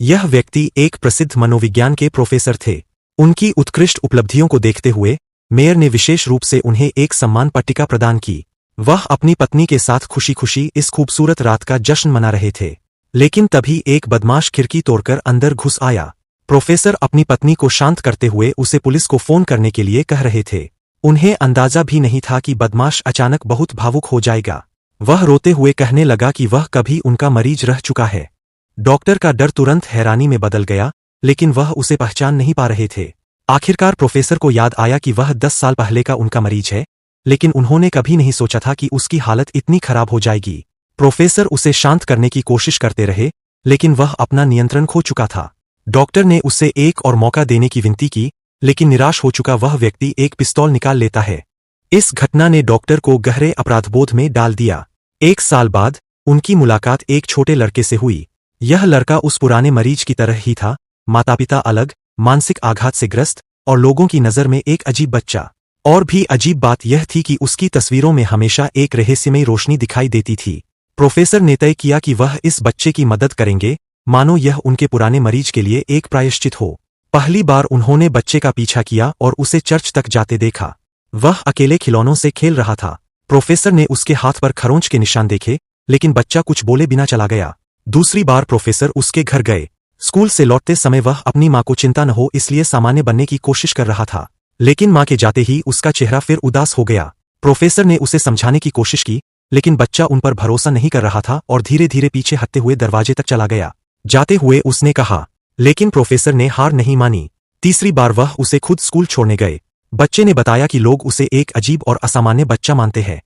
यह व्यक्ति एक प्रसिद्ध मनोविज्ञान के प्रोफेसर थे। उनकी उत्कृष्ट उपलब्धियों को देखते हुए मेयर ने विशेष रूप से उन्हें एक सम्मान पट्टिका प्रदान की। वह अपनी पत्नी के साथ खुशी खुशी इस खूबसूरत रात का जश्न मना रहे थे, लेकिन तभी एक बदमाश खिड़की तोड़कर अंदर घुस आया। प्रोफेसर अपनी पत्नी को शांत करते हुए उसे पुलिस को फोन करने के लिए कह रहे थे। उन्हें अंदाजा भी नहीं था कि बदमाश अचानक बहुत भावुक हो जाएगा। वह रोते हुए कहने लगा कि वह कभी उनका मरीज रह चुका है। डॉक्टर का डर तुरंत हैरानी में बदल गया, लेकिन वह उसे पहचान नहीं पा रहे थे। आखिरकार प्रोफेसर को याद आया कि वह 10 साल पहले का उनका मरीज है, लेकिन उन्होंने कभी नहीं सोचा था कि उसकी हालत इतनी खराब हो जाएगी। प्रोफेसर उसे शांत करने की कोशिश करते रहे, लेकिन वह अपना नियंत्रण खो चुका था। डॉक्टर ने उसे एक और मौका देने की विनती की, लेकिन निराश हो चुका वह व्यक्ति एक पिस्तौल निकाल लेता है। इस घटना ने डॉक्टर को गहरे अपराधबोध में डाल दिया। 1 साल बाद उनकी मुलाकात एक छोटे लड़के से हुई। यह लड़का उस पुराने मरीज की तरह ही था, माता-पिता अलग, मानसिक आघात से ग्रस्त और लोगों की नज़र में एक अजीब बच्चा। और भी अजीब बात यह थी कि उसकी तस्वीरों में हमेशा एक रहस्यमयी रोशनी दिखाई देती थी। प्रोफेसर ने तय किया कि वह इस बच्चे की मदद करेंगे, मानो यह उनके पुराने मरीज के लिए एक प्रायश्चित हो। पहली बार उन्होंने बच्चे का पीछा किया और उसे चर्च तक जाते देखा। वह अकेले खिलौनों से खेल रहा था। प्रोफेसर ने उसके हाथ पर खरोंच के निशान देखे, लेकिन बच्चा कुछ बोले बिना चला गया। दूसरी बार प्रोफेसर उसके घर गए। स्कूल से लौटते समय वह अपनी माँ को चिंता न हो इसलिए सामान्य बनने की कोशिश कर रहा था, लेकिन माँ के जाते ही उसका चेहरा फिर उदास हो गया। प्रोफेसर ने उसे समझाने की कोशिश की, लेकिन बच्चा उन पर भरोसा नहीं कर रहा था और धीरे धीरे पीछे हटते हुए दरवाजे तक चला गया। जाते हुए उसने कहा, लेकिन प्रोफेसर ने हार नहीं मानी। तीसरी बार वह उसे खुद स्कूल छोड़ने गए। बच्चे ने बताया कि लोग उसे एक अजीब और असामान्य बच्चा मानते हैं।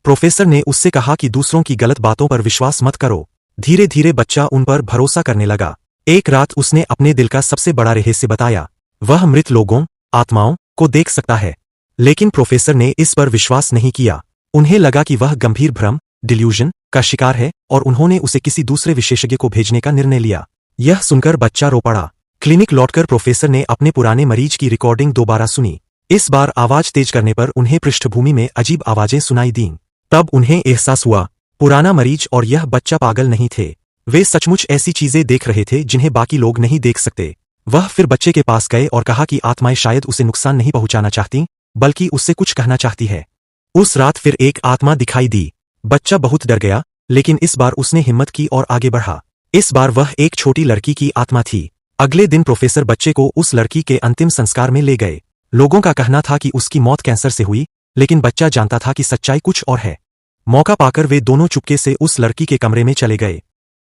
प्रोफेसर ने उससे कहा कि दूसरों की गलत बातों पर विश्वास मत करो। धीरे धीरे बच्चा उन पर भरोसा करने लगा। एक रात उसने अपने दिल का सबसे बड़ा रहस्य बताया। वह मृत लोगों, आत्माओं को देख सकता है। लेकिन प्रोफेसर ने इस पर विश्वास नहीं किया। उन्हें लगा कि वह गंभीर भ्रम, डिल्यूजन का शिकार है और उन्होंने उसे किसी दूसरे विशेषज्ञ को भेजने का निर्णय लिया। यह सुनकर बच्चा रो पड़ा। क्लिनिक लौटकर प्रोफेसर ने अपने पुराने मरीज की रिकॉर्डिंग दोबारा सुनी। इस बार आवाज तेज करने पर उन्हें पृष्ठभूमि में अजीब आवाजें सुनाई दीं। तब उन्हें एहसास हुआ, पुराना मरीज और यह बच्चा पागल नहीं थे। वे सचमुच ऐसी चीजें देख रहे थे जिन्हें बाकी लोग नहीं देख सकते। वह फिर बच्चे के पास गए और कहा कि आत्माएं शायद उसे नुकसान नहीं पहुंचाना चाहती, बल्कि उससे कुछ कहना चाहती है। उस रात फिर एक आत्मा दिखाई दी। बच्चा बहुत डर गया, लेकिन इस बार उसने हिम्मत की और आगे बढ़ा। इस बार वह एक छोटी लड़की की आत्मा थी। अगले दिन प्रोफेसर बच्चे को उस लड़की के अंतिम संस्कार में ले गए। लोगों का कहना था कि उसकी मौत कैंसर से हुई, लेकिन बच्चा जानता था कि सच्चाई कुछ और है। मौका पाकर वे दोनों चुपके से उस लड़की के कमरे में चले गए।